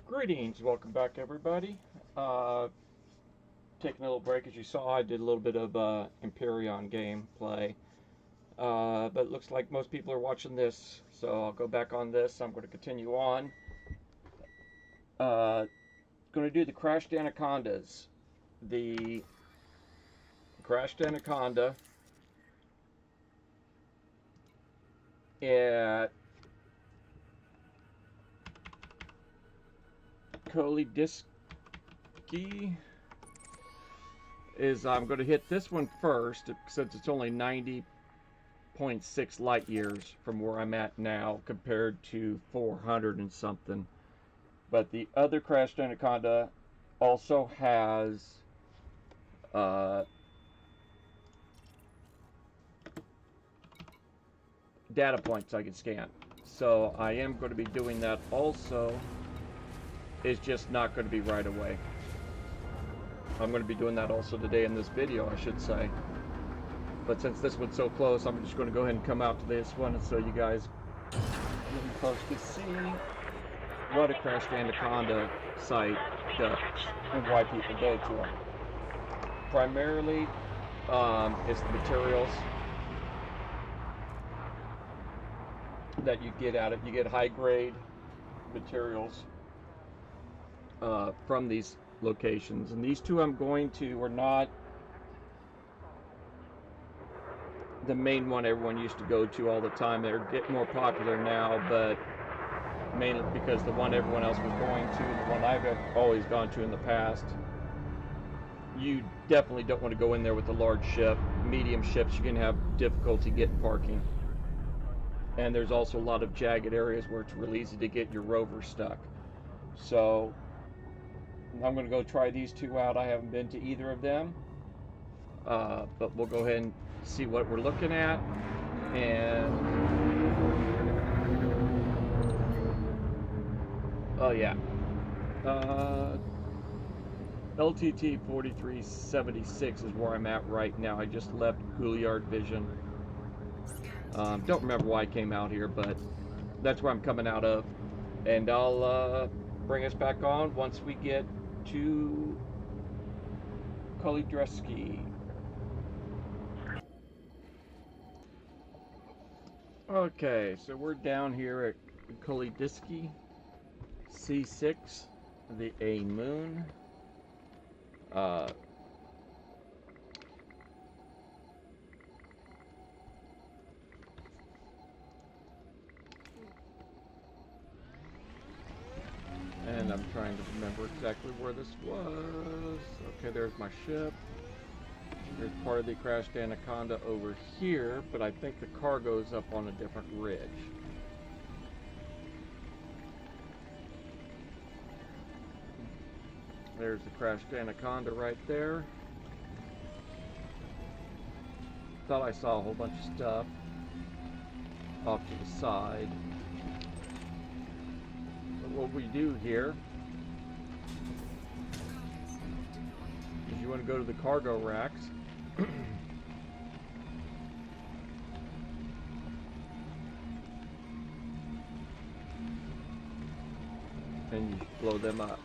Greetings, welcome back everybody. Taking a little break, as you saw, I did a little bit of Empyrean gameplay, but it looks like most people are watching this, so I'll go back on this. I'm going to continue on. Going to do the Crashed Anacondas. The Crashed Anaconda at Kolidiski is I'm going to hit this one first since it's only 90.6 light years from where I'm at now compared to 400 and something. But the other Crashed Anaconda also has data points I can scan. So I am going to be doing that also. It's just not going to be right away. I'm going to be doing that also today in this video, I should say. But since this one's so close, I'm just going to go ahead and come out to this one so you guys folks can see what a Crashed Anaconda site does and why people go to them. Primarily, it's the materials that you get out of it. You get high-grade materials from these locations, and these two I'm going to are not the main one everyone used to go to all the time. They're getting more popular now, but mainly because the one everyone else was going to and the one I've always gone to in the past, you definitely don't want to go in there with a large ship. Medium ships, you're going to have difficulty getting parking, and there's also a lot of jagged areas where it's really easy to get your rover stuck. So I'm going to go try these two out. I haven't been to either of them, but we'll go ahead and see what we're looking at. And oh yeah, LTT 4376 is where I'm at right now. I just left Gouliard Vision. Don't remember why I came out here, but that's where I'm coming out of, and I'll bring us back on once we get to Kolidreski. Okay, so we're down here at Kolidiski C6, the A moon. And I'm trying to remember exactly where this was. Okay, there's my ship. There's part of the Crashed Anaconda over here, but I think the cargo's up on a different ridge. There's the Crashed Anaconda right there. Thought I saw a whole bunch of stuff off to the side. But what we do here is you want to go to the cargo racks. And you blow them up.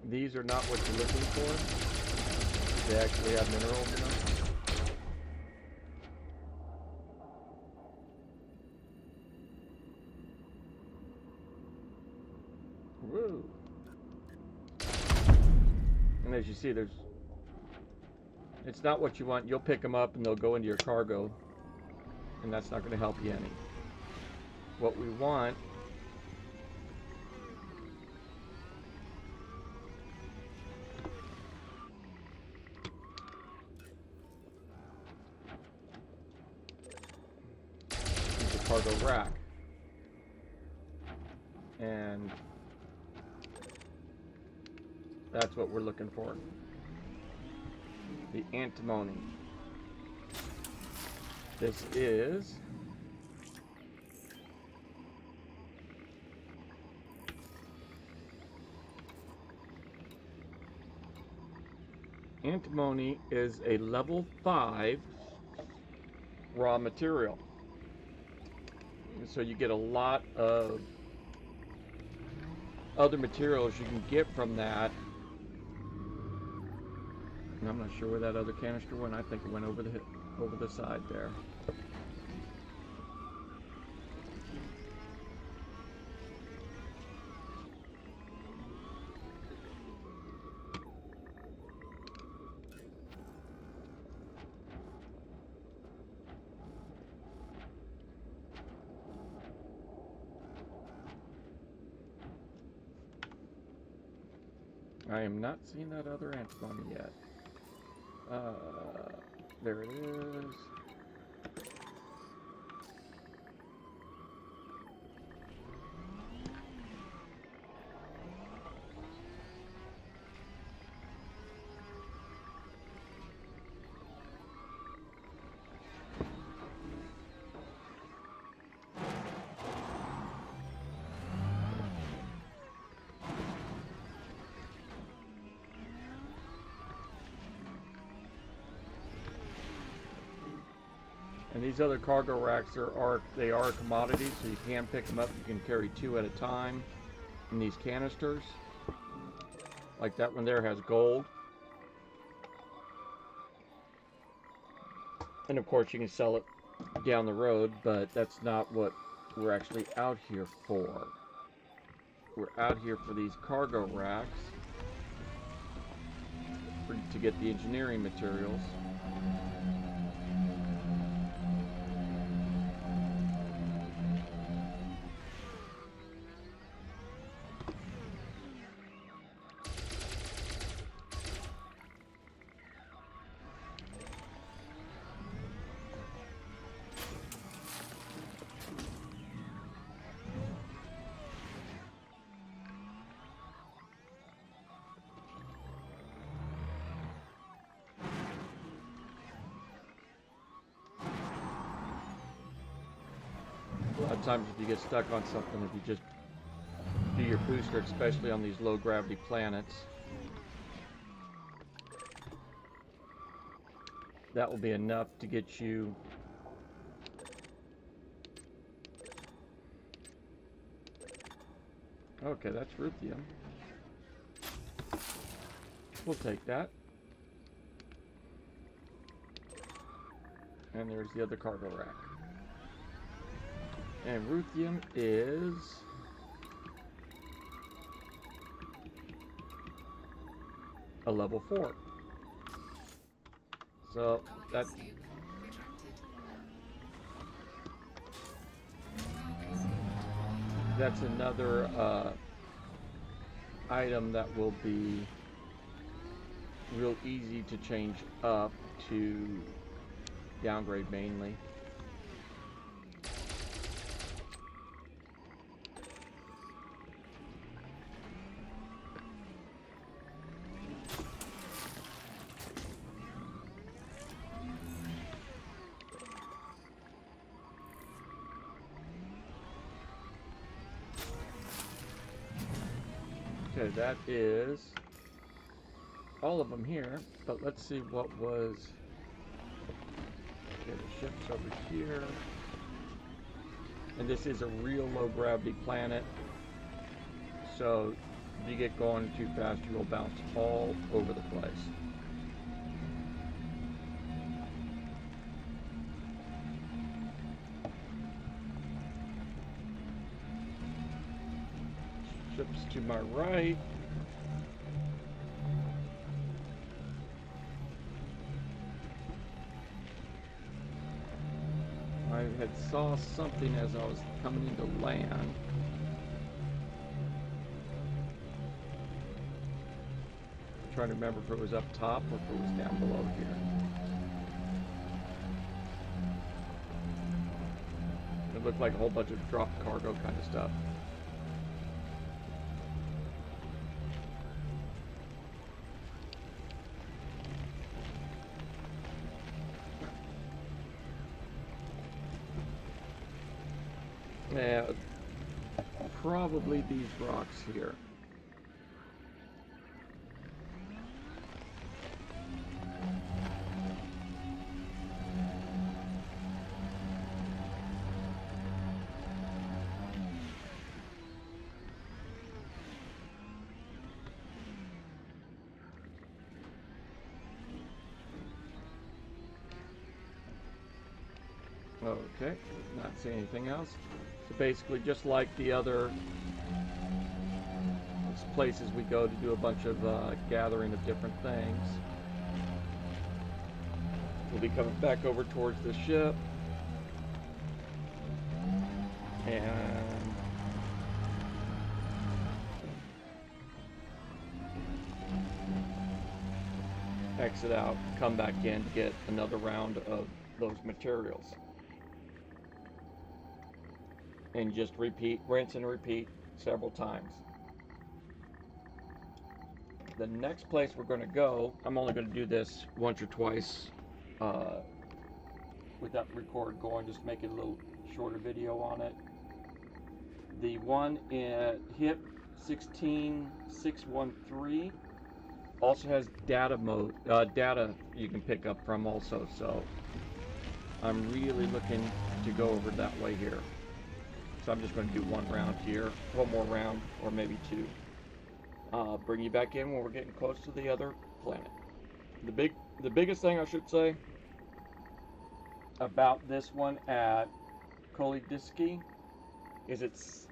These are not what you're looking for. They actually have minerals in them. Woo! And as you see, it's not what you want. You'll pick them up and they'll go into your cargo, and that's not going to help you any. What we want cargo rack, and that's what we're looking for. the antimony. This is antimony is a level 5 raw material. So you get a lot of other materials you can get from that. And I'm not sure where that other canister went. I think it went over the side there. I am not seeing that other antimony yet. There it is. And these other cargo racks are a commodity, so you can pick them up. You can carry 2 at a time in these canisters. Like that one there has gold. And of course you can sell it down the road, but that's not what we're actually out here for. We're out here for these cargo racks to get the engineering materials. A lot of times if you get stuck on something, if you just do your booster, especially on these low gravity planets, that will be enough to get you okay, that's ruthenium. We'll take that. And there's the other cargo rack. And ruthenium is a level 4. So that's another item that will be real easy to change up to downgrade mainly. Okay, that is all of them here, but let's see what was. Okay, the ship's over here. And this is a real low gravity planet, so if you get going too fast, you will bounce all over the place. Ships to my right. I had saw something as I was coming into land. I'm trying to remember if it was up top or if it was down below here. It looked like a whole bunch of dropped cargo kind of stuff. Yeah, probably these rocks here. Okay, not seeing anything else. So basically just like the other places we go to do a bunch of gathering of different things. We'll be coming back over towards the ship. And exit out, come back in to get another round of those materials. And just repeat, rinse and repeat several times. The next place we're going to go, I'm only going to do this once or twice without the record going, just make it a little shorter video on it. The one at HIP 16613 also has data you can pick up from also, so I'm really looking to go over that way here. So I'm just going to do one round here, one more round, or maybe two. Bring you back in when we're getting close to the other planet. The biggest thing I should say about this one at Kolidiski is it's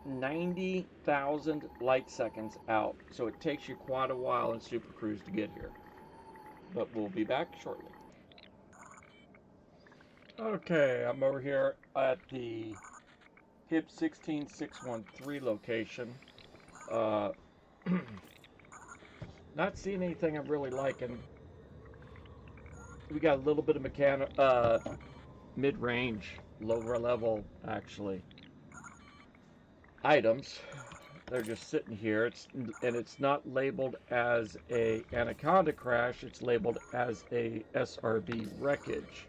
90,000 light seconds out, so it takes you quite a while in Super Cruise to get here. But we'll be back shortly. Okay, I'm over here at the HIP 16613 location. Not seeing anything I'm really liking. We got a little bit of mid-range, lower level actually items. They're just sitting here. It's not labeled as a Anaconda crash. It's labeled as a SRB wreckage.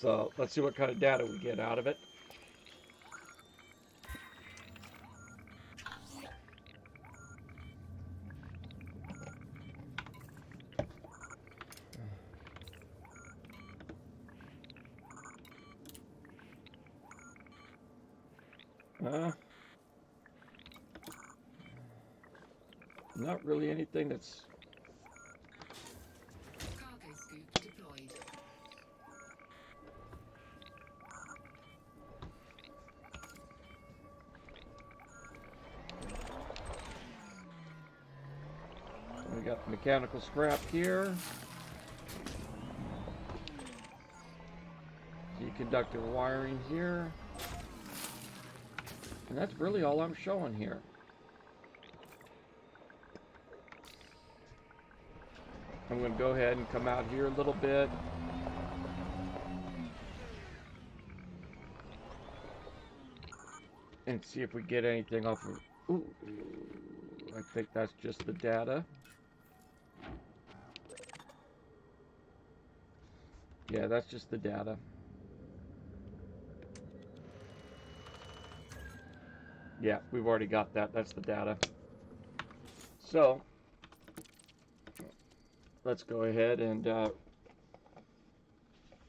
So let's see what kind of data we get out of it. Not really anything that's... Cargo scoop deployed. We got mechanical scrap here. Conductor wiring here. And that's really all I'm showing here. I'm going to go ahead and come out here a little bit. And see if we get anything off of... Ooh, I think that's just the data. Yeah, that's just the data. Yeah, we've already got that. That's the data. So, let's go ahead and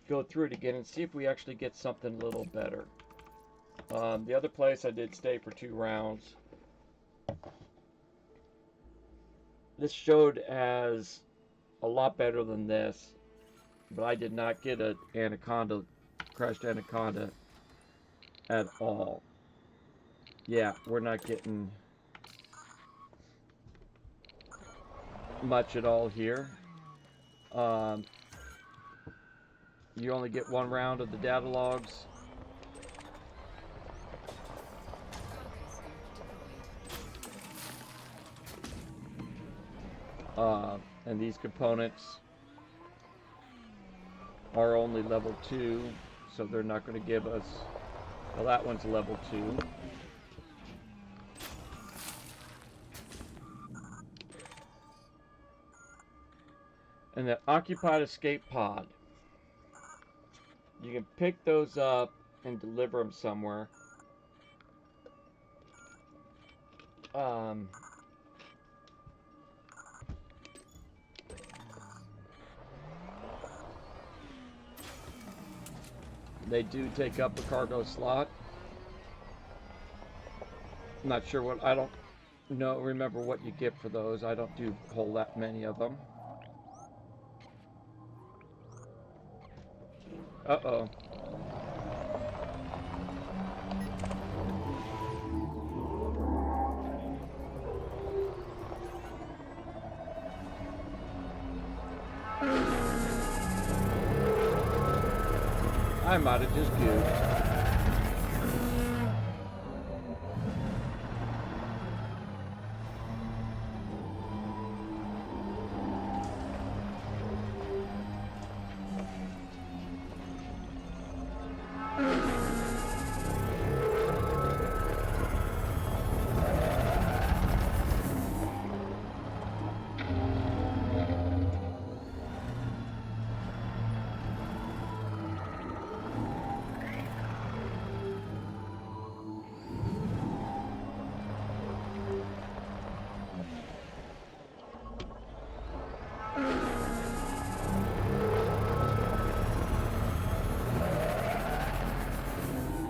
go through it again and see if we actually get something a little better. The other place I did stay for 2 rounds. This showed as a lot better than this, but I did not get an Anaconda, Crashed Anaconda at all. Yeah, we're not getting much at all here. You only get 1 round of the data logs. And these components are only level 2, so they're not going to give us... Well, that one's level 2. And the occupied escape pod. You can pick those up and deliver them somewhere. They do take up a cargo slot. I'm not sure what, I don't remember what you get for those. I don't do a whole that many of them. Uh-oh. I might have just goofed.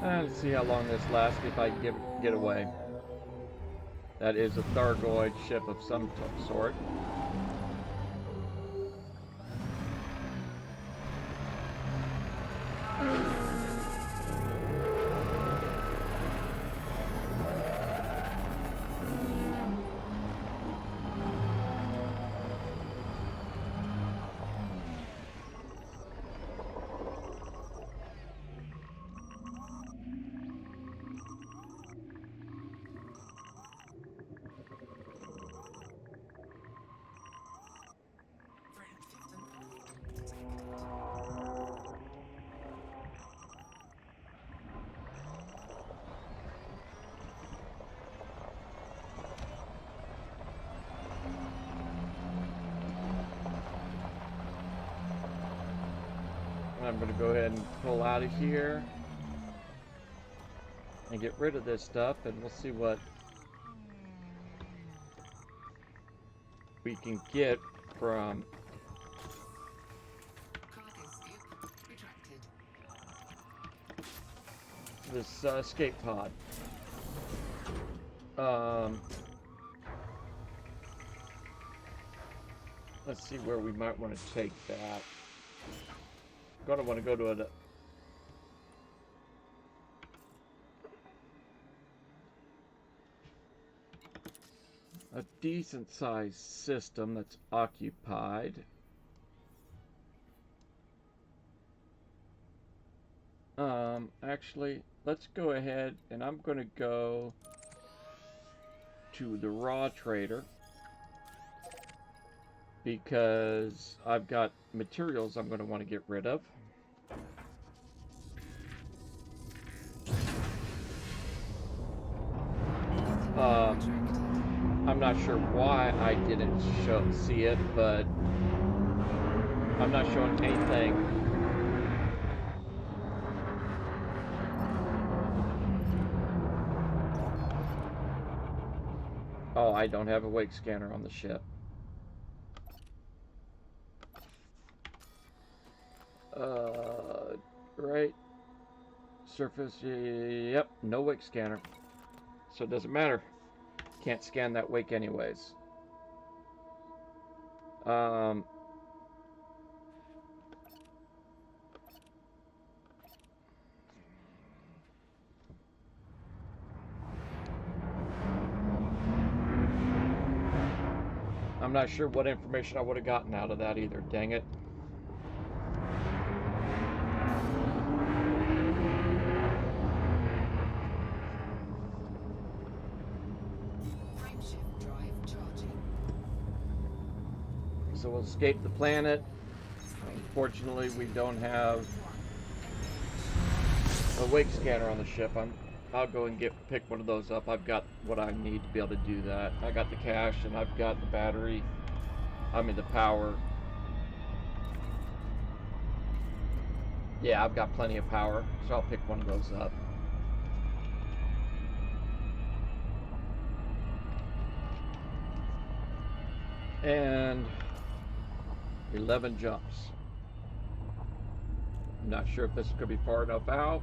Let's see how long this lasts if I get away. That is a Thargoid ship of some sort. I'm going to go ahead and pull out of here and get rid of this stuff, and we'll see what we can get from Cargo scoop retracted. this escape pod. Let's see where we might want to take that. Gonna want to go to a decent sized system that's occupied. Actually, let's go ahead and I'm gonna go to the raw trader because I've got materials I'm going to want to get rid of. I'm not sure why I didn't see it, but I'm not showing anything. Oh, I don't have a wake scanner on the ship. Right. Surface, yep, no wake scanner. So it doesn't matter. Can't scan that wake anyways. I'm not sure what information I would have gotten out of that either, dang it. Frameshift drive charging. So we'll escape the planet. Unfortunately, we don't have a wake scanner on the ship. I'll go and pick one of those up. I've got what I need to be able to do that. I got the cash and I've got the battery. I mean the power Yeah, I've got plenty of power, so I'll pick one of those up. And 11 jumps. I'm not sure if this is going to be far enough out.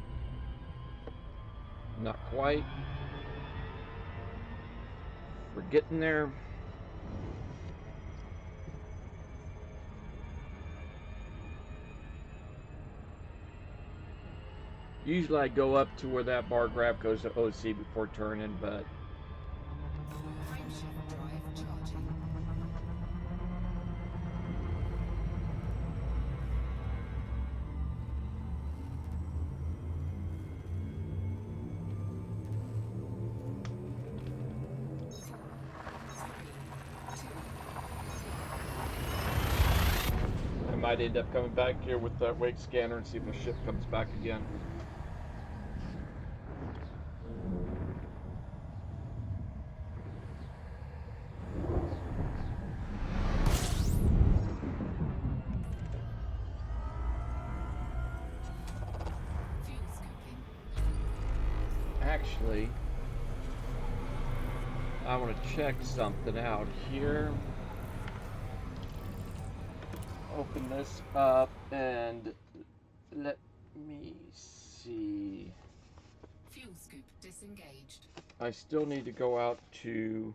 Not quite. We're getting there. Usually I go up to where that bar graph goes to OC before turning, but Frameshift drive charging. I might end up coming back here with that wake scanner and see if the ship comes back again. Fuel scooping. Actually, I want to check something out here. Open this up and let me see. Fuel scoop disengaged. I still need to go out to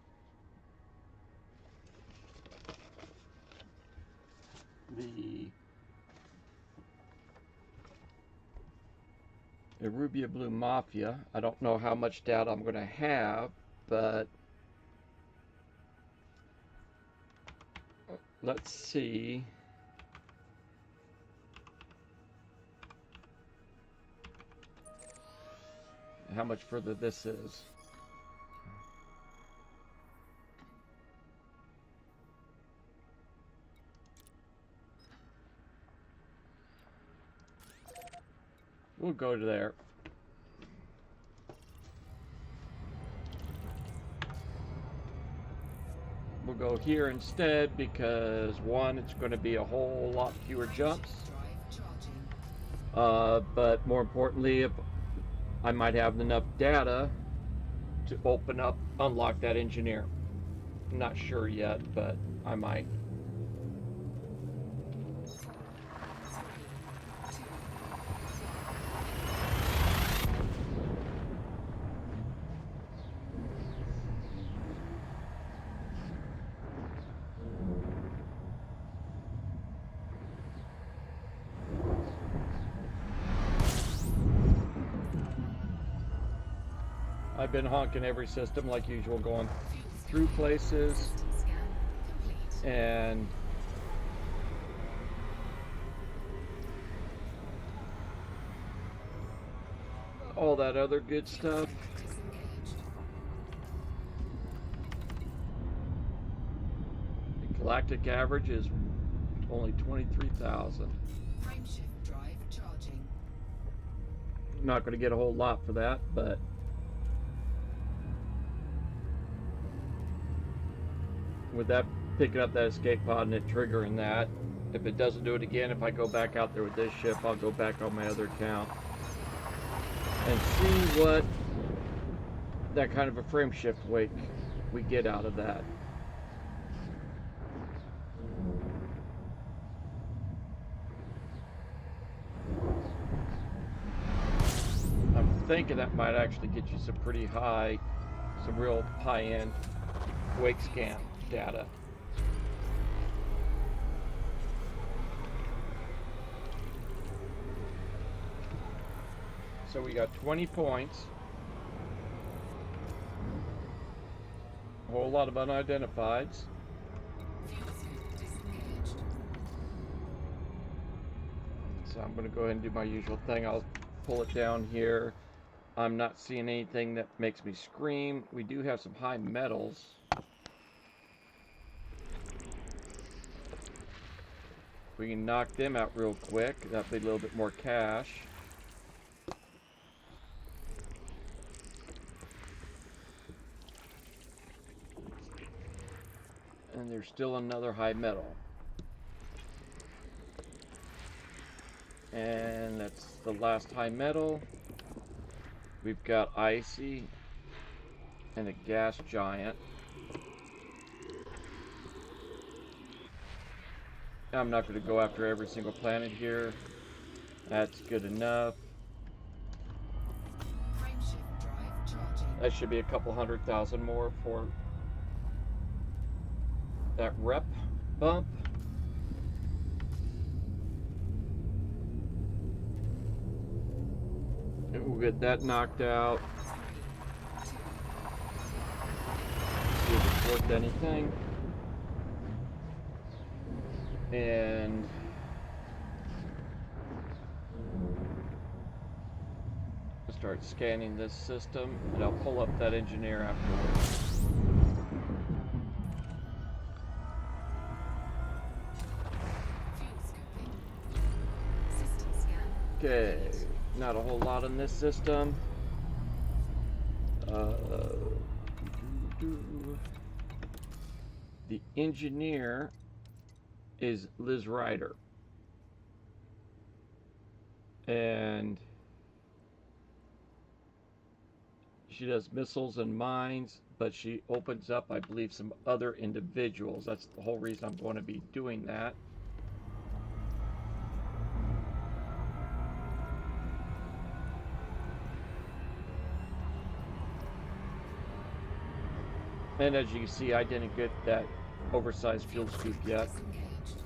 the Arubia Blue Mafia. I don't know how much data I'm going to have, but let's see. How much further this is. We'll go to there. We'll go here instead because one, it's going to be a whole lot fewer jumps. Drive charging. But more importantly, if I might have enough data to open up, unlock that engineer. I'm not sure yet, but I might. I've been honking every system like usual, going through places System scan complete. and all that other good stuff. Disengaged. The galactic average is only 23,000. Frameshift drive charging. Not going to get a whole lot for that, but with that picking up that escape pod and it triggering that, if it doesn't do it again, if I go back out there with this ship, I'll go back on my other account and see what that kind of a frame shift wake we get out of that. I'm thinking that might actually get you some pretty high, some real high-end wake scan data. So we got 20 points, a whole lot of unidentifieds. Fuel scoop disengaged. So I'm going to go ahead and do my usual thing. I'll pull it down here. I'm not seeing anything that makes me scream. We do have some high metals. We can knock them out real quick. That'll be a little bit more cash. And there's still another high metal. And that's the last high metal. We've got Icy and a gas giant. I'm not going to go after every single planet here. That's good enough. Frameshift drive charging. That should be a couple 100,000 more for that rep bump. And we'll get that knocked out. 3, 2, See if it's worth anything. And start scanning this system, and I'll pull up that engineer afterwards. fuel scooping. System scan. Okay, not a whole lot in this system. The engineer is Liz Ryder, and she does missiles and mines, but she opens up, I believe, some other individuals. That's the whole reason I'm going to be doing that. And as you can see, I didn't get that oversized fuel scoop yet. Disengaged.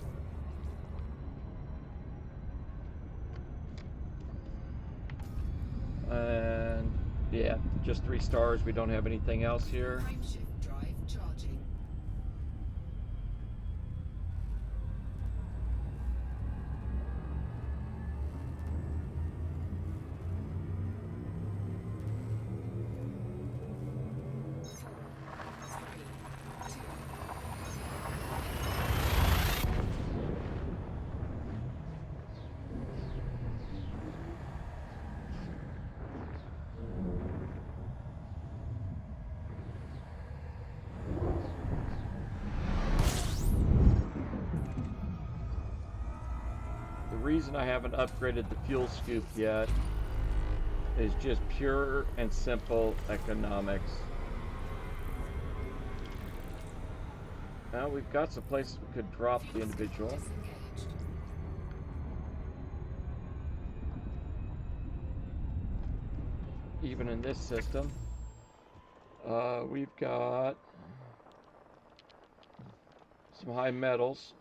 And yeah, just 3 stars. We don't have anything else here. Frameshift drive charging. The reason I haven't upgraded the fuel scoop yet is just pure and simple economics. Now we've got some places we could drop the individual. Disengaged. Even in this system, we've got some high metals.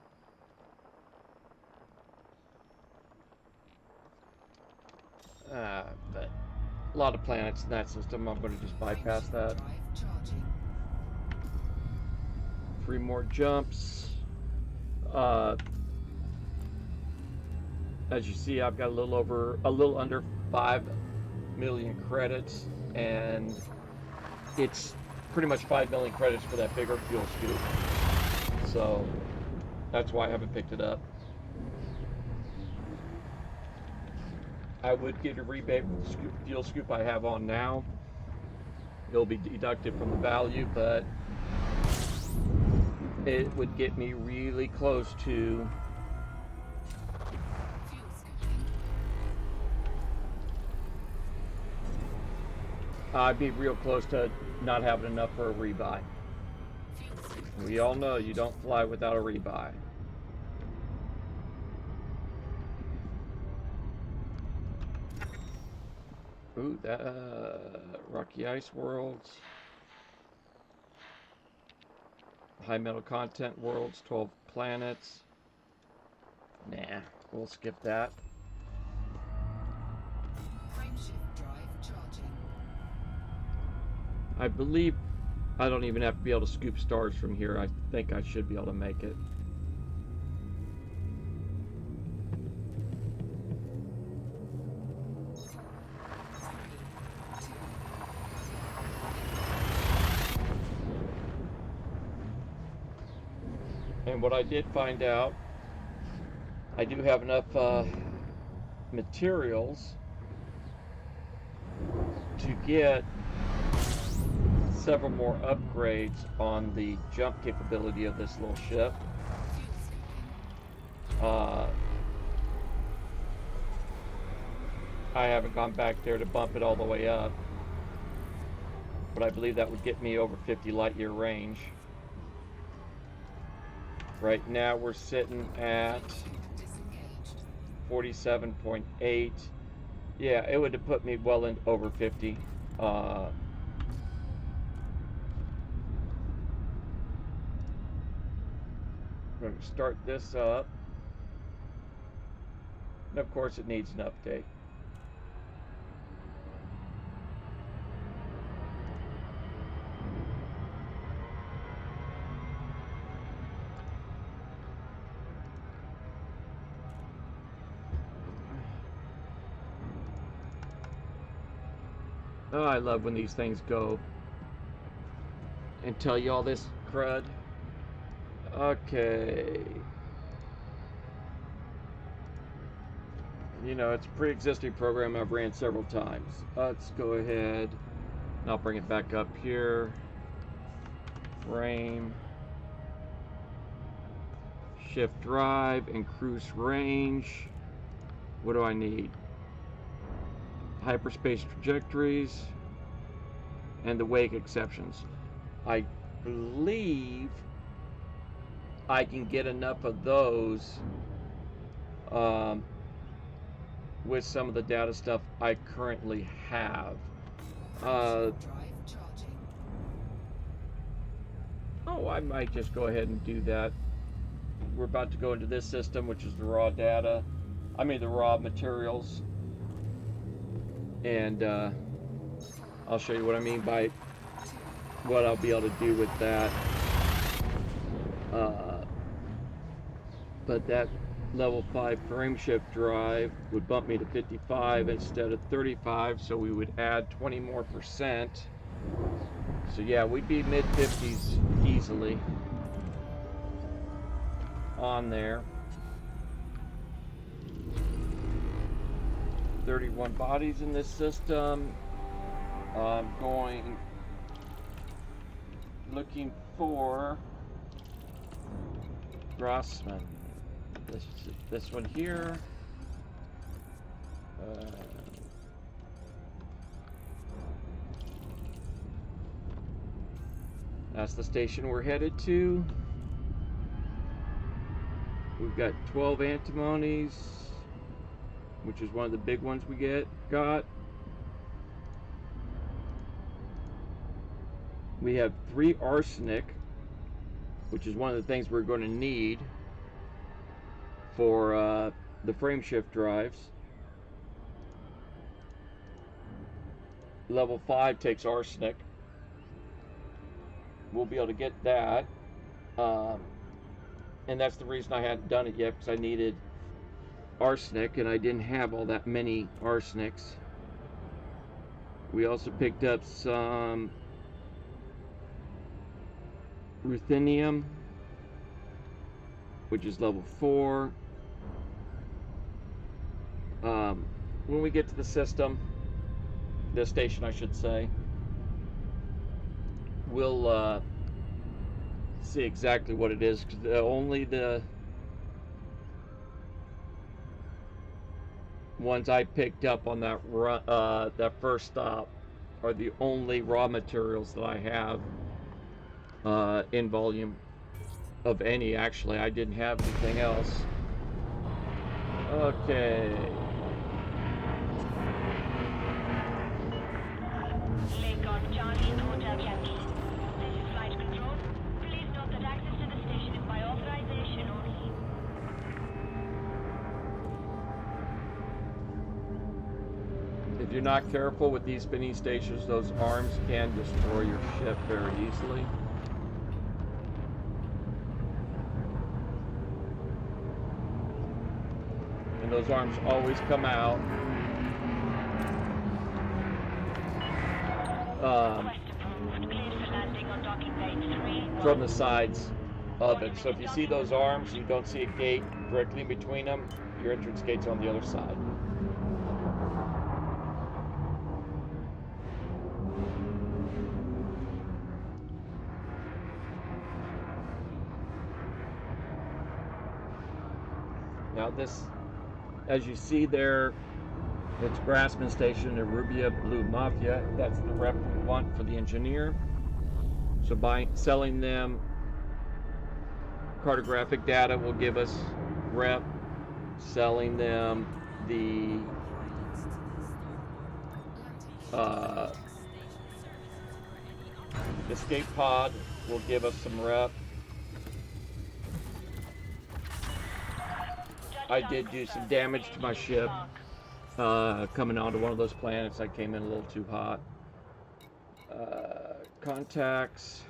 But a lot of planets in that system. I'm going to just bypass that. Drive charging. 3 more jumps. As you see, I've got a little under 5 million credits, and it's pretty much 5 million credits for that bigger fuel scoop. So that's why I haven't picked it up. I would get a rebate with the fuel scoop I have on now. It'll be deducted from the value, but it would get me really close to Fuel scooping. I'd be real close to not having enough for a rebuy. Fuel scooping. We all know you don't fly without a rebuy. Ooh, that Rocky Ice Worlds, High Metal Content Worlds, 12 planets. Nah, we'll skip that. Frameshift drive charging. I believe I don't even have to be able to scoop stars from here. I think I should be able to make it. And what I did find out, I do have enough materials to get several more upgrades on the jump capability of this little ship. Fuel scooping. I haven't gone back there to bump it all the way up, but I believe that would get me over 50 light year range. Right now we're sitting at Disengaged. 47.8. Yeah, it would have put me well in over 50. I'm going to start this up. And of course it needs an update. Oh, I love when these things go and tell you all this crud. Okay. You know, it's a pre-existing program I've ran several times. Let's go ahead and I'll bring it back up here. Frame. Shift drive, increase range. What do I need? Hyperspace trajectories and the wake exceptions. I believe I can get enough of those with some of the data stuff I currently have. Drive charging. Oh, I might just go ahead and do that. We're about to go into this system, which is the raw data. I mean the raw materials. And I'll show you what I mean by what I'll be able to do with that. But that level 5 frame shift drive would bump me to 55 instead of 35, so we would add 20 more percent. So yeah, we'd be mid 50s easily on there. 31 bodies in this system. I'm looking for Grossman. This one here. That's the station we're headed to. We've got 12 antimonies, which is one of the big ones we got. We have 3 arsenic, which is one of the things we're going to need for the frame shift drives. Level 5 takes arsenic. We'll be able to get that. And that's the reason I hadn't done it yet, because I needed arsenic, and I didn't have all that many arsenics. We also picked up some ruthenium, which is level 4. When we get to the system, the station I should say, we'll see exactly what it is, because only the ones I picked up on that that first stop are the only raw materials that I have in volume of any. Actually, I didn't have anything else. Okay. Lakon Charlie Hotel Yankee. This is flight control. Please note that access to the station is by authorization only. If you're not careful with these spinning stations, those arms can destroy your ship very easily. And those arms always come out Request approved. Cleared for landing on docking bay 3. from the sides of it. So if you see those arms, you don't see a gate directly in between them, your entrance gate's on the other side. Now this, as you see there, It's Grassman Station, Arubia Blue Mafia. That's the rep we want for the engineer. So selling them cartographic data will give us rep. Selling them the escape pod will give us some rep. I did do some damage to my ship coming onto one of those planets. I came in a little too hot. Contacts.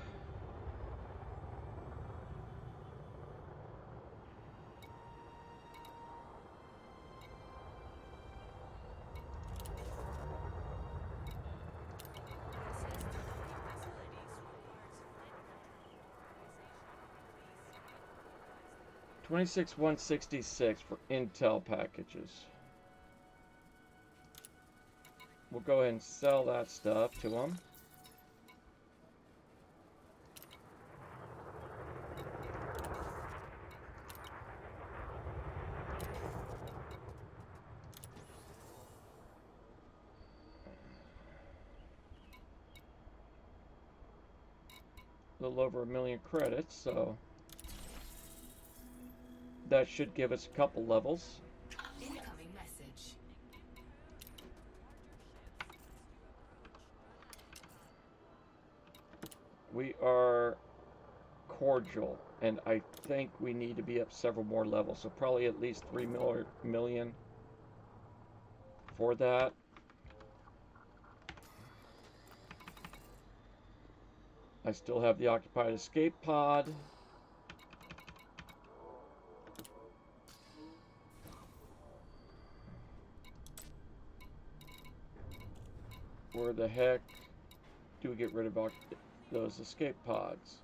$26,166 for intel packages. We'll go ahead and sell that stuff to them. A little over 1 million credits, so that should give us a couple levels. Incoming message. We are cordial, and I think we need to be up several more levels, so probably at least 3 million for that. I still have the occupied escape pod. Where the heck do we get rid of those escape pods?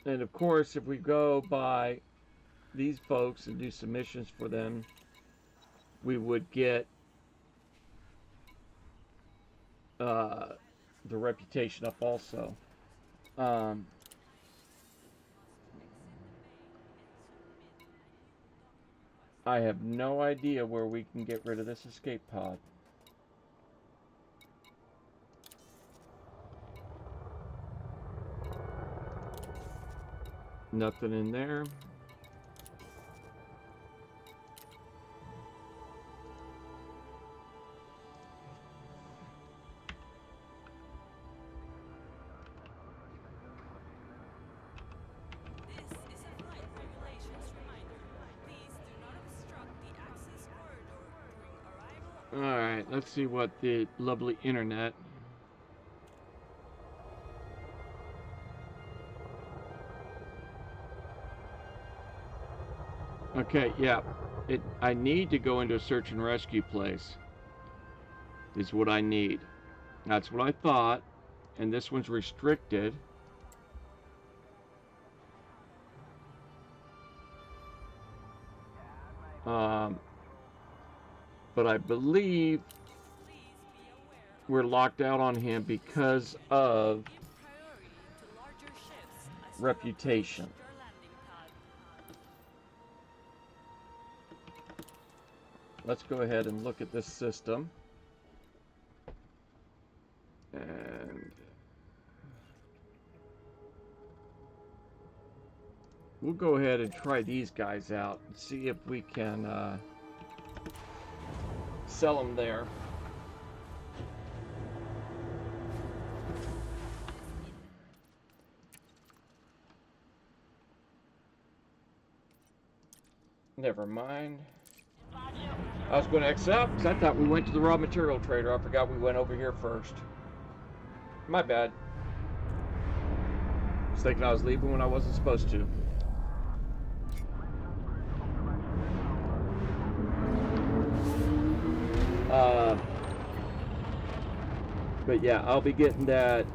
And of course, if we go by these folks and do submissions for them, we would get the reputation up also. I have no idea where we can get rid of this escape pod. Nothing in there. Alright, let's see what the lovely internet. Okay, yeah. I need to go into a search and rescue place. Is what I need. That's what I thought. And this one's restricted. But I believe we're locked out on him because of reputation. Let's go ahead and look at this system. And we'll go ahead and try these guys out and see if we can sell them there. Never mind. I was going to accept because I thought we went to the raw material trader. I forgot we went over here first. My bad. I was thinking I was leaving when I wasn't supposed to. But yeah, I'll be getting that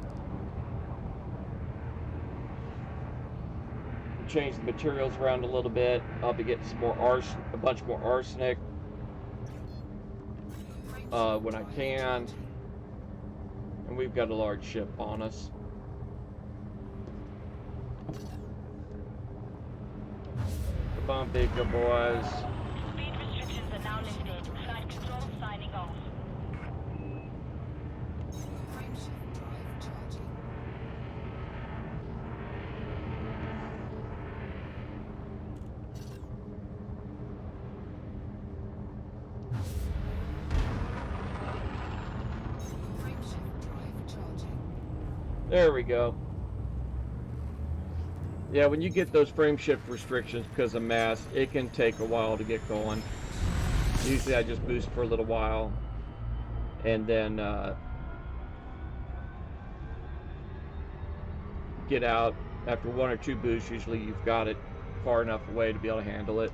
change the materials around a little bit. I'll be getting some more a bunch more arsenic when I can. And we've got a large ship on us. Come on, big good boys. Speed restrictions are now lifted. Flight control signing off. Frameshift drive charging. Frameshift drive charging. There we go. Yeah, when you get those frame shift restrictions because of mass, it can take a while to get going. Usually I just boost for a little while, and then get out. After 1 or 2 boosts, usually you've got it far enough away to be able to handle it.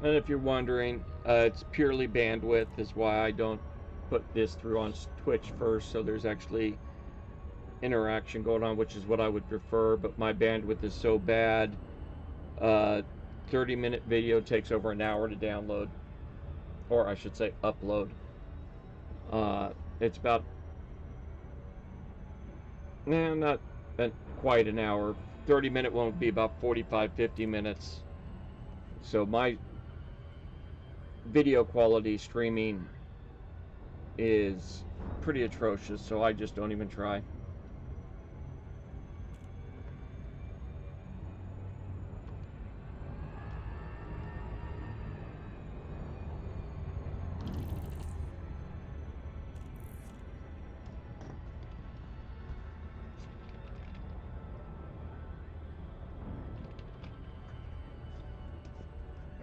And if you're wondering, it's purely bandwidth is why I don't put this through on Twitch first, so there's actually interaction going on, which is what I would prefer, but my bandwidth is so bad. 30-minute video takes over an hour to download, or I should say upload. It's about not quite an hour. 30-minute one would be about 45-50 minutes. So my video quality streaming is pretty atrocious, so I just don't even try.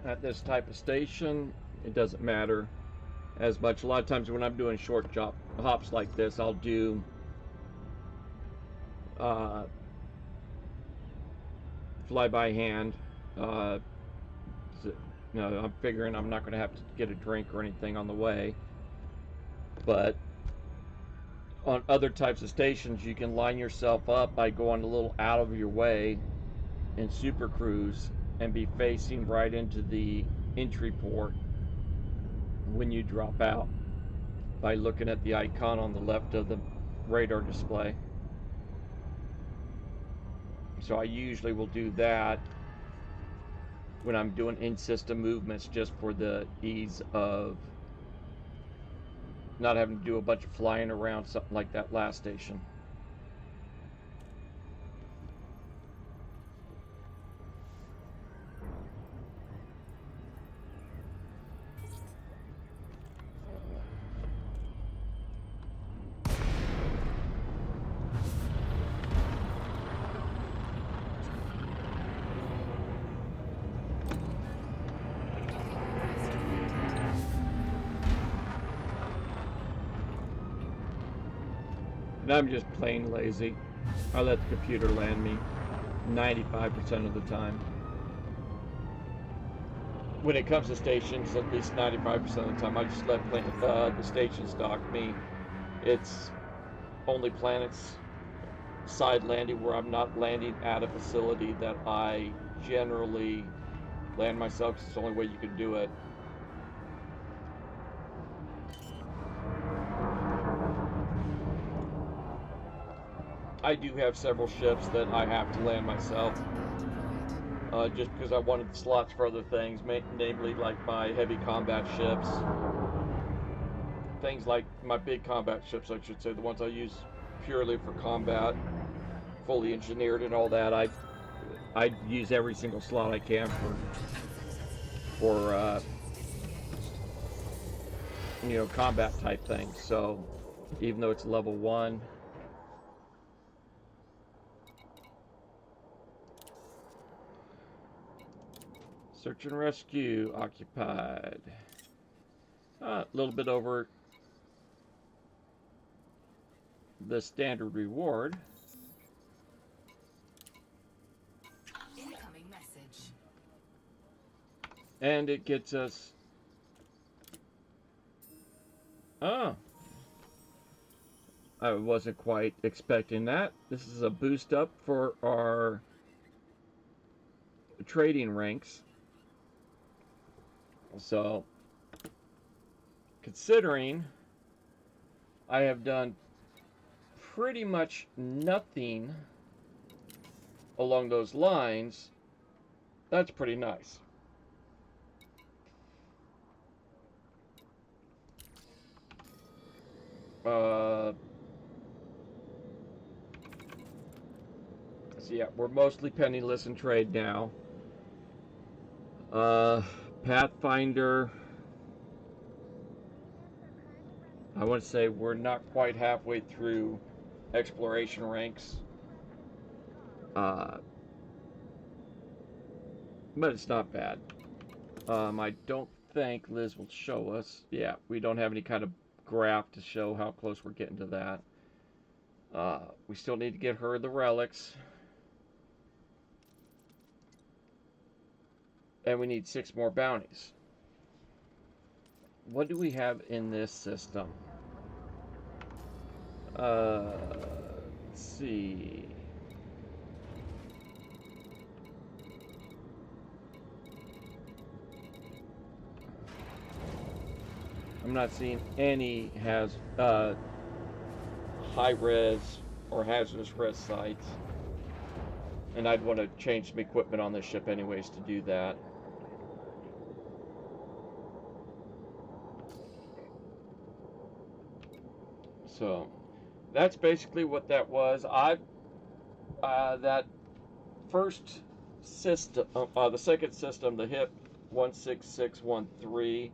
At this type of station, it doesn't matter as much. A lot of times when I'm doing short hops like this, I'll do fly by hand. I'm figuring I'm not going to have to get a drink or anything on the way. But on other types of stations, you can line yourself up by going a little out of your way in Super Cruise and be facing right into the entry port when you drop out by looking at the icon on the left of the radar display. So I usually will do that when I'm doing in-system movements, just for the ease of not having to do a bunch of flying around, something like that last station. And I'm just plain lazy. I let the computer land me 95% of the time. When it comes to stations, at least 95% of the time, I just let the station stalk me. It's only planets side landing where I'm not landing at a facility that I generally land myself, because it's the only way you can do it. I do have several ships that I have to land myself, just because I wanted slots for other things, namely like my heavy combat ships. Things like my big combat ships, I should say, the ones I use purely for combat, fully engineered and all that. I use every single slot I can for combat type things. So even though it's level 1, search and rescue occupied. A little bit over the standard reward. And it gets us... Oh. I wasn't quite expecting that. This is a boost up for our trading ranks. So, considering I have done pretty much nothing along those lines, that's pretty nice. So yeah, we're mostly penniless in trade now. Pathfinder, I want to say we're not quite halfway through exploration ranks. But it's not bad. I don't think Liz will show us. Yeah, we don't have any kind of graph to show how close we're getting to that. We still need to get her the relics. And we need 6 more bounties. What do we have in this system? Let's see. I'm not seeing any high res or hazardous res sites. And I'd want to change some equipment on this ship anyways to do that. So that's basically what that was. That first system, the second system, the HIP 16613,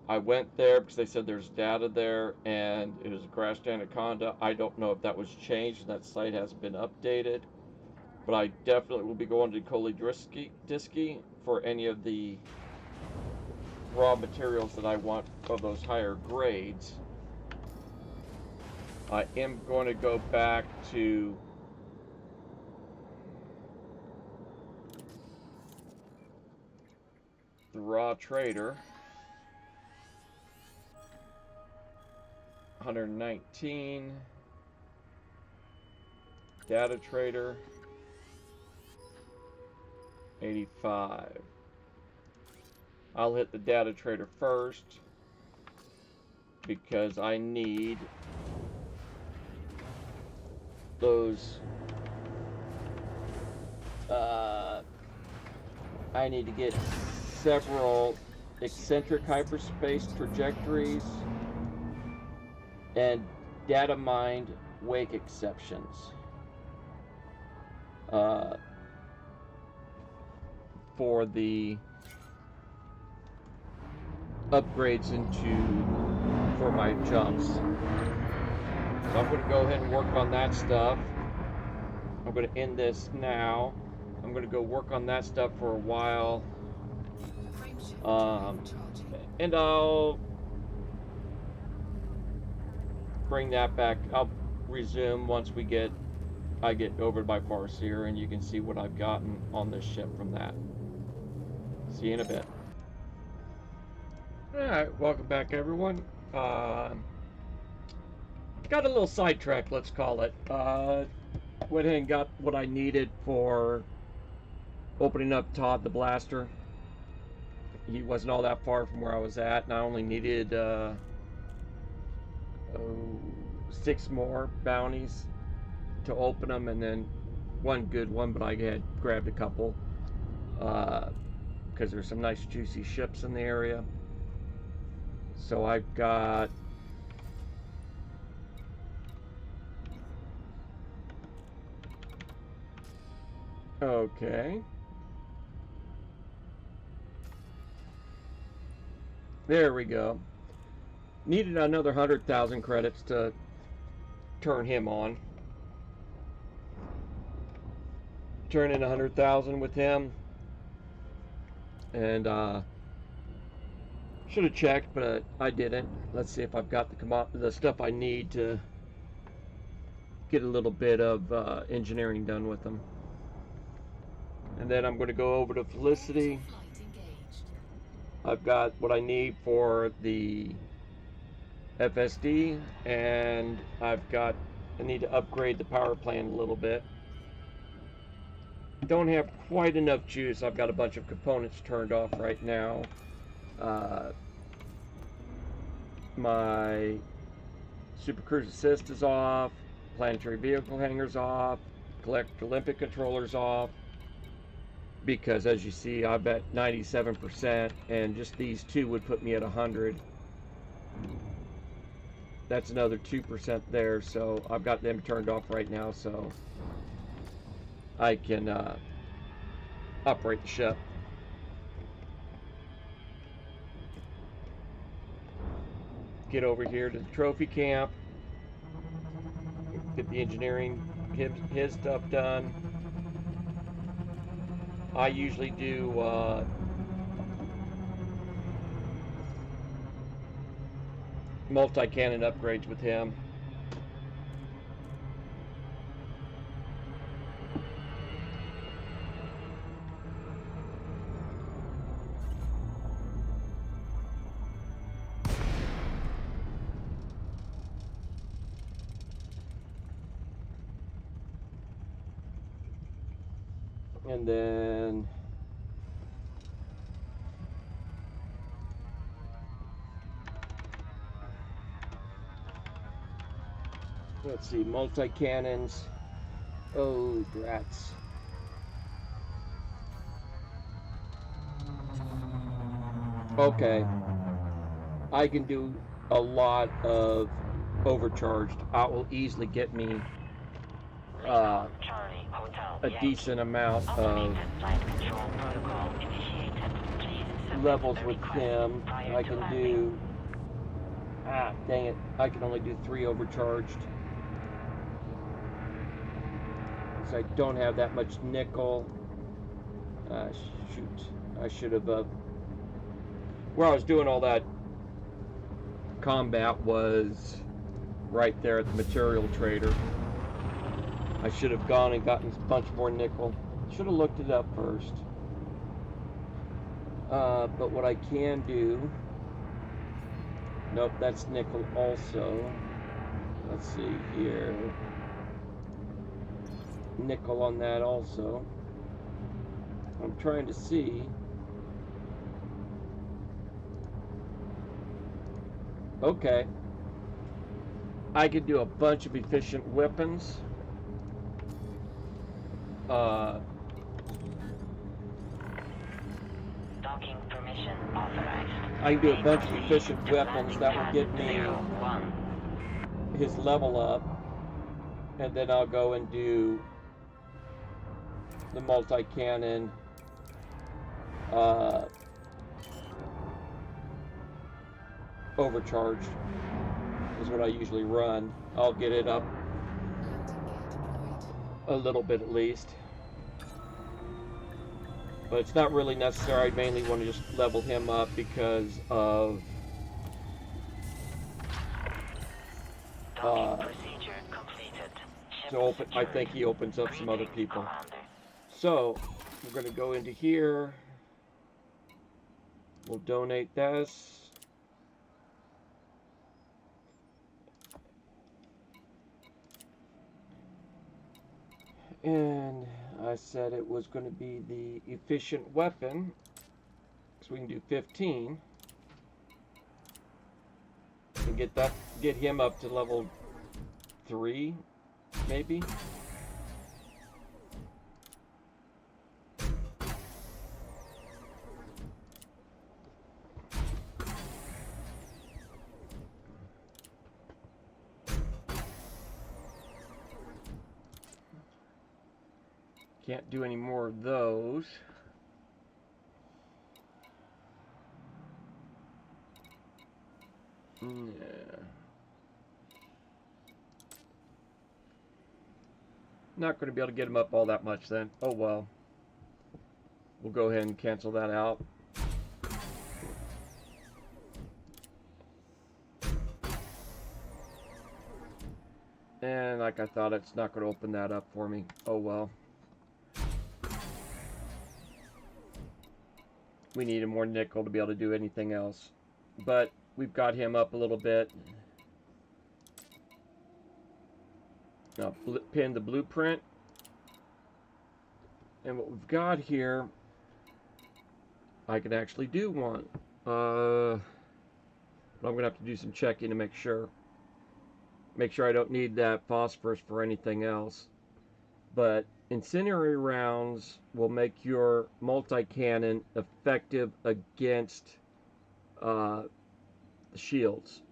I went there because they said there's data there, and it was a Crashed Anaconda. I don't know if that was changed. That site hasn't been updated, but I definitely will be going to Disky for any of the raw materials that I want of those higher grades. I am going to go back to the raw trader. 119. Data trader. 85. I'll hit the data trader first because I need those. I need to get several eccentric hyperspace trajectories and data mined wake exceptions. For the upgrades for my jumps. So I'm going to go ahead and work on that stuff. I'm going to end this now. I'm going to go work on that stuff for a while. And I'll bring that back. I'll resume once I get over by Farseer, and you can see what I've gotten on this ship from that. See you in a bit. Alright, welcome back everyone. Got a little sidetracked, let's call it. Went ahead and got what I needed for opening up Todd the Blaster. He wasn't all that far from where I was at, and I only needed 6 more bounties to open them, and then one good one, but I had grabbed a couple because there's some nice juicy ships in the area. So I've got okay. There we go. Needed another 100,000 credits to turn him on. Turn in 100,000 with him, and should have checked, but I didn't. Let's see if I've got the stuff I need to get a little bit of engineering done with them. And then I'm going to go over to Felicity. I've got what I need for the FSD, and I need to upgrade the power plant a little bit. Don't have quite enough juice. I've got a bunch of components turned off right now. My Super Cruise Assist is off, planetary vehicle hanger's off, collector limpet controller's off, because as you see I'm at 97%, and just these two would put me at 100. That's another 2% there, so I've got them turned off right now so I can operate the ship. Get over here to the trophy camp, get the engineering, his stuff done. I usually do multi-cannon upgrades with him. And then let's see, multi-cannons. Oh, drats. Okay. I can do a lot of overcharged. That will easily get me a decent amount of levels with him. I can do, dang it, I can only do 3 overcharged. So I don't have that much nickel. Shoot, I should have, where I was doing all that combat was right there at the material trader. I should have gone and gotten a bunch more nickel. Should have looked it up first. But what I can do, nope, that's nickel also. Let's see here. Nickel on that also. I'm trying to see. Okay. I could do a bunch of efficient weapons. Docking permission authorized. I can do a bunch of efficient weapons that will get me his level up, and then I'll go and do the multi-cannon overcharged is what I usually run. I'll get it up a little bit at least, but it's not really necessary. I mainly want to just level him up because of procedure completed. I think he opens up some other people. So we're going to go into here. We'll donate this. And I said it was going to be the efficient weapon, so we can do 15 and get him up to level 3 maybe. Can't do any more of those. Yeah. Not going to be able to get him up all that much then. Oh well. We'll go ahead and cancel that out. And like I thought, it's not going to open that up for me. Oh well. we needed more nickel to be able to do anything else. But we've got him up a little bit. Now pin the blueprint. And what we've got here, I can actually do one. But I'm going to have to do some checking to make sure. Make sure I don't need that phosphorus for anything else. But incendiary rounds will make your multi-cannon effective against the shields.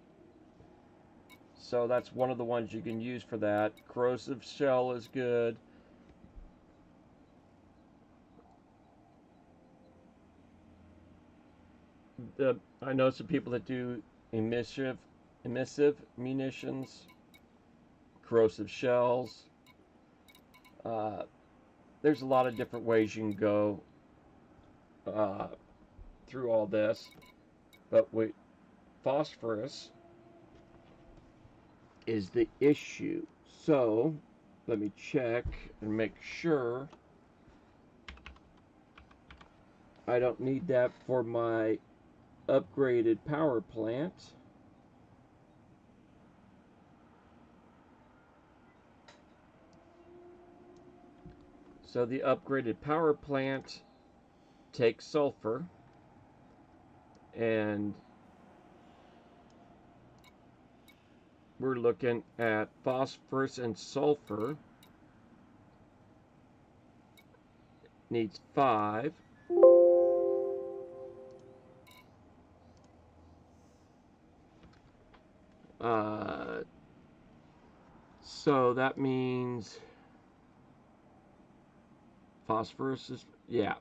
So that's one of the ones you can use for that. Corrosive shell is good. I know some people that do emissive munitions, corrosive shells. There's a lot of different ways you can go through all this, but phosphorus is the issue. So let me check and make sure I don't need that for my upgraded power plant. So the upgraded power plant takes sulfur, and we're looking at phosphorus and sulfur. Needs 5. So that means phosphorus is, yeah,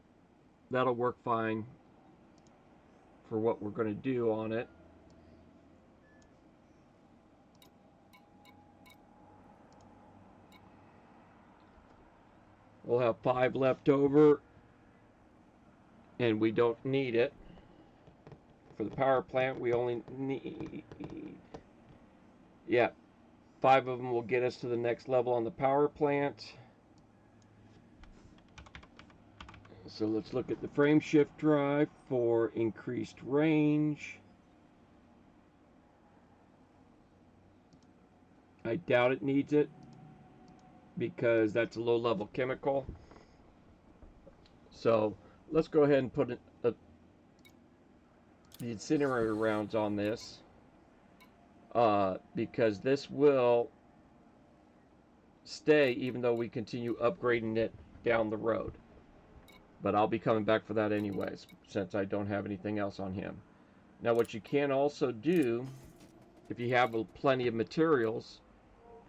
that'll work fine for what we're going to do on it. We'll have 5 left over, and we don't need it. For the power plant, we only need, yeah, 5 of them will get us to the next level on the power plant. So let's look at the frame shift drive for increased range. I doubt it needs it because that's a low-level chemical. So let's go ahead and put the incendiary rounds on this, because this will stay even though we continue upgrading it down the road. But I'll be coming back for that anyways, since I don't have anything else on him. Now what you can also do, if you have plenty of materials,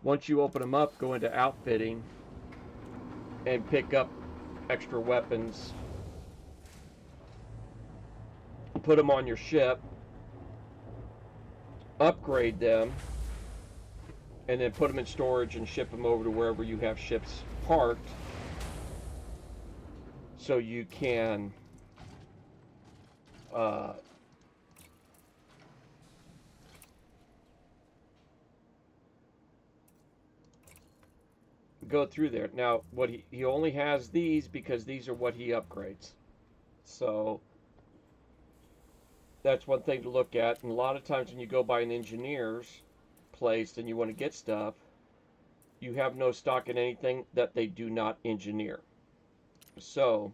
once you open them up, go into outfitting and pick up extra weapons. Put them on your ship, upgrade them, and then put them in storage and ship them over to wherever you have ships parked, so you can go through there. Now, what he only has these because these are what he upgrades. So that's one thing to look at. And a lot of times when you go by an engineer's place and you want to get stuff, you have no stock in anything that they do not engineer. So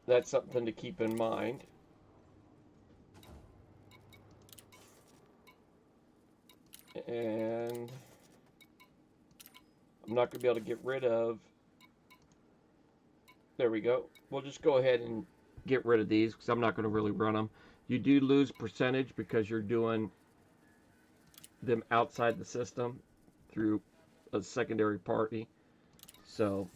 that's something to keep in mind. And I'm not going to be able to get rid of, there we go. We'll just go ahead and get rid of these because I'm not going to really run them. You do lose percentage because you're doing them outside the system through a secondary party. So,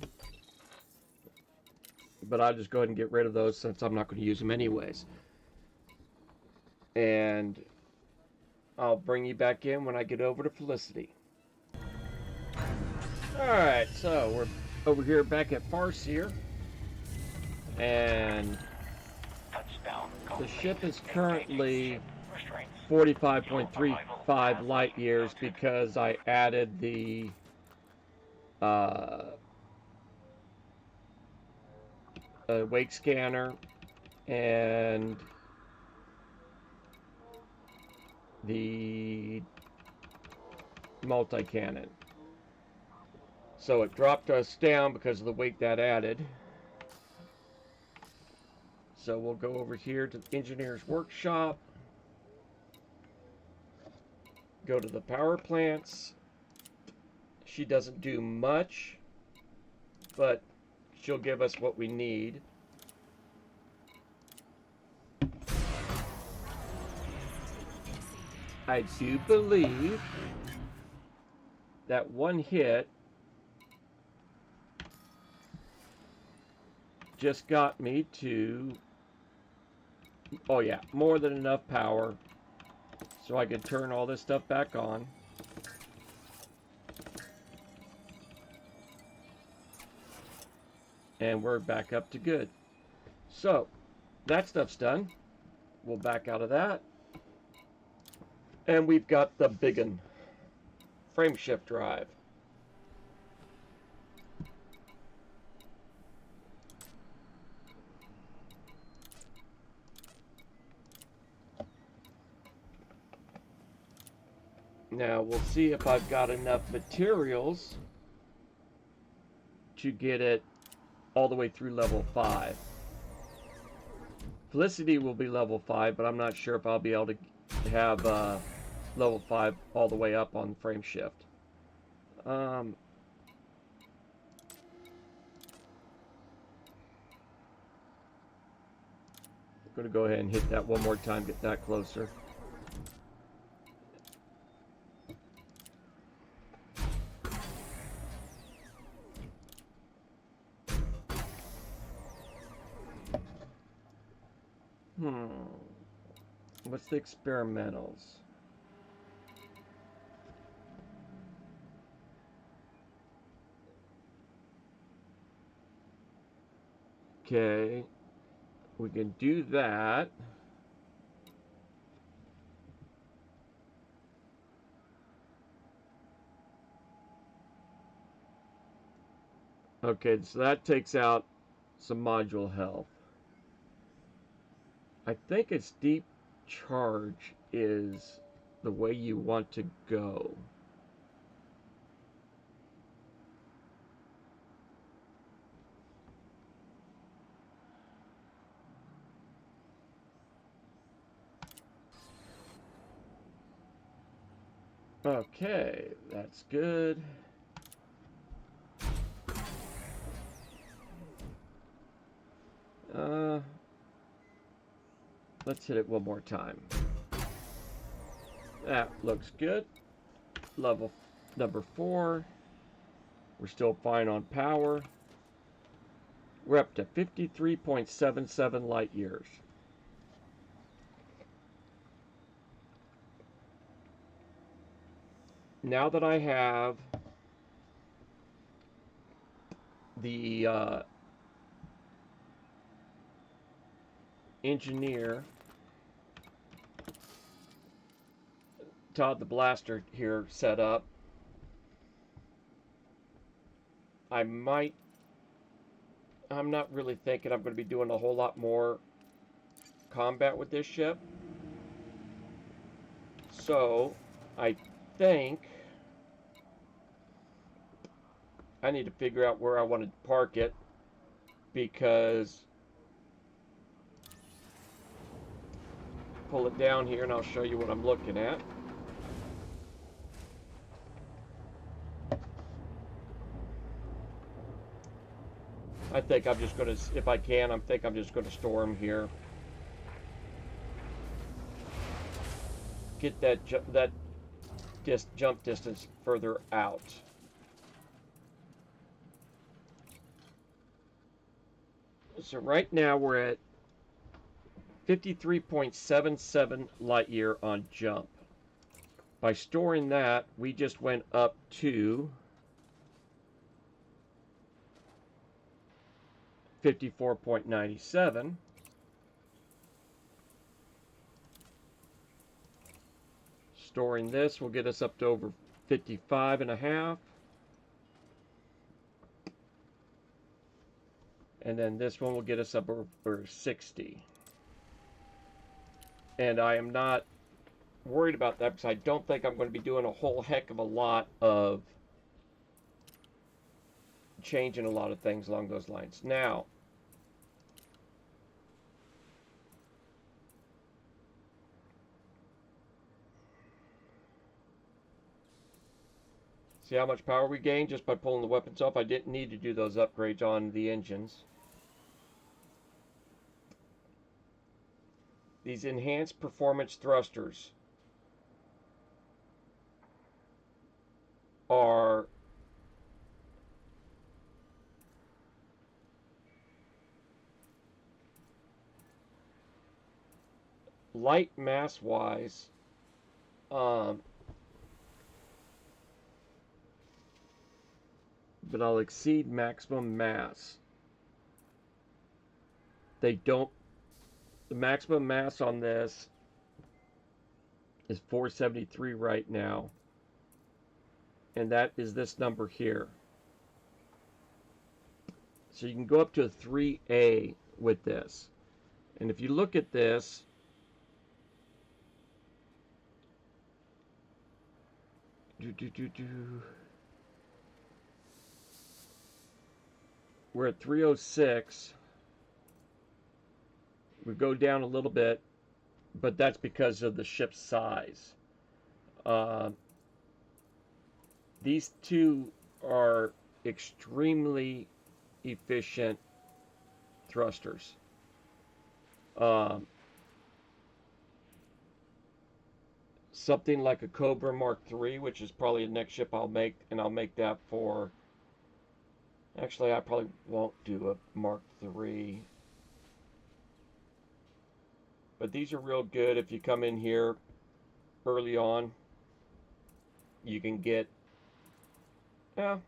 but I'll just go ahead and get rid of those since I'm not going to use them anyways. And I'll bring you back in when I get over to Felicity. Alright, so we're over here back at Farseer. And the ship is currently 45.35 light years because I added the a wake scanner, and the multi-cannon. So it dropped us down because of the weight that added. So we'll go over here to the engineer's workshop, go to the power plants. She doesn't do much, but she'll give us what we need. I do believe that one hit just got me to, oh yeah, more than enough power so I can turn all this stuff back on. And we're back up to good. So that stuff's done. We'll back out of that. And we've got the big one, frame shift drive. Now we'll see if I've got enough materials to get it all the way through level 5. Felicity will be level 5, but I'm not sure if I'll be able to have level 5 all the way up on frame shift. I'm going to go ahead and hit that one more time, get that closer. What's the experimentals? Okay, we can do that. Okay, so that takes out some module health. I think it's deep charge is the way you want to go. Okay, that's good. Let's hit it one more time. That looks good. Level number 4. We're still fine on power. We're up to 53.77 light years. Now that I have the engineer Todd the Blaster here set up, I'm not really thinking I'm going to be doing a whole lot more combat with this ship. So I think I need to figure out where I want to park it, because pull it down here and I'll show you what I'm looking at. I think I'm just going to, if I can, I'm just going to store them here. Get that jump distance further out. So right now we're at 53.77 light year on jump. By storing that, we just went up to 54.97. Storing this will get us up to over 55 and a half. And then this one will get us up over 60. And I am not worried about that because I don't think I'm going to be doing a whole heck of a lot of changing a lot of things along those lines. Now, see how much power we gained just by pulling the weapons off? I didn't need to do those upgrades on the engines. These enhanced performance thrusters are light mass wise, but I'll exceed maximum mass. They don't. The maximum mass on this is 473 right now, and that is this number here. So you can go up to a 3A with this. And if you look at this, we're at 306. We go down a little bit, but that's because of the ship's size. These two are extremely efficient thrusters. Something like a Cobra Mark III, which is probably the next ship I'll make, and I'll make that for... Actually, I probably won't do a Mark III. But these are real good. If you come in here early on, you can get... no,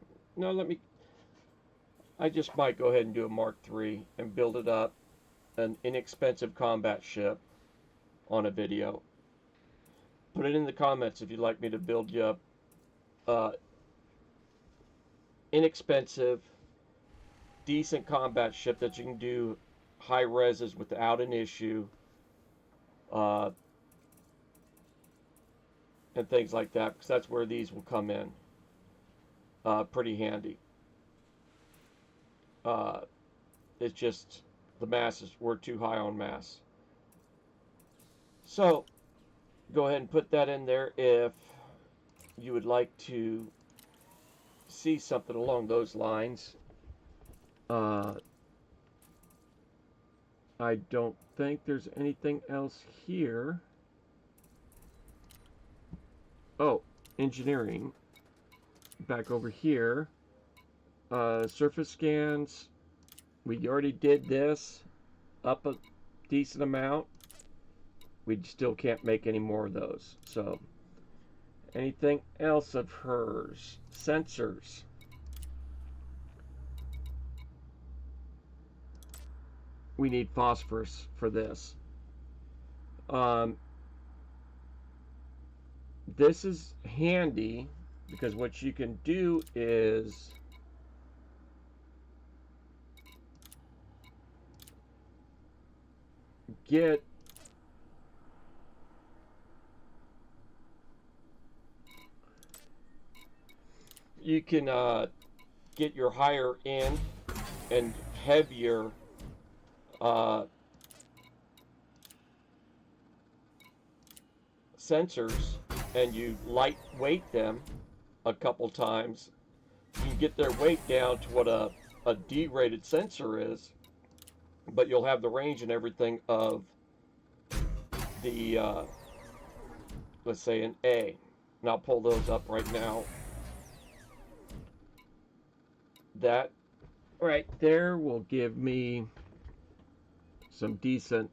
I just might go ahead and do a Mark III and build it up. An inexpensive combat ship on a video. Put it in the comments if you'd like me to build you up inexpensive, decent combat ship that you can do high reses without an issue, and things like that, because that's where these will come in pretty handy. It's just the masses were too high on mass. So go ahead and put that in there if you would like to see something along those lines. I don't think there's anything else here. Oh, engineering. Back over here. Surface scans. We already did this up a decent amount. We still can't make any more of those. So, anything else of hers? Sensors. We need phosphorus for this. This is handy because what you can do is get get your higher end and heavier sensors, and you lightweight them a couple times. You can get their weight down to what a D-rated sensor is, but you'll have the range and everything of the let's say an A. And I'll pull those up right now. That right there will give me some decent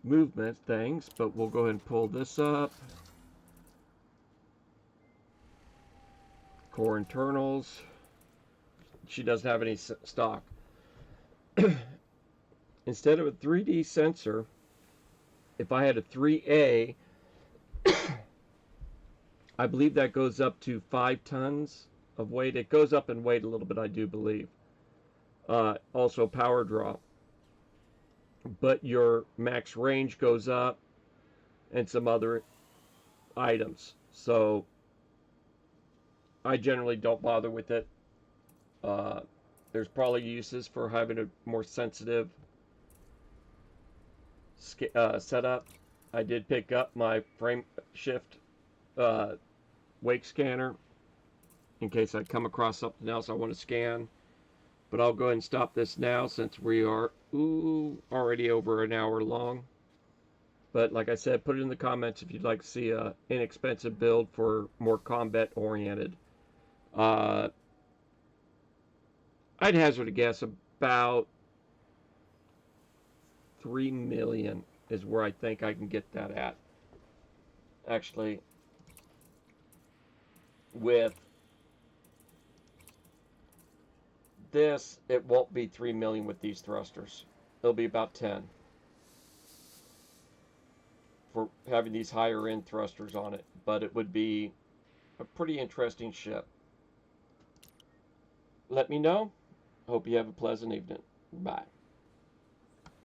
movement things, but we'll go ahead and pull this up. Core internals. She doesn't have any stock. Instead of a 3D sensor, if I had a 3A, I believe that goes up to 5 tons of weight. It goes up in weight a little bit, I do believe. Also power draw. But your max range goes up and some other items. So I generally don't bother with it. Uh, there's probably uses for having a more sensitive setup. I did pick up my frame shift uh, wake scanner in case I come across something else I want to scan. But I'll go ahead and stop this now since we are already over an hour long. But like I said, put it in the comments if you'd like to see a inexpensive build for more combat oriented. Uh, I'd hazard a guess about 3 million is where I think I can get that at. Actually, with this, it won't be 3 million with these thrusters. It'll be about 10 for having these higher end thrusters on it, but it would be a pretty interesting ship. Let me know. Hope you have a pleasant evening. Bye.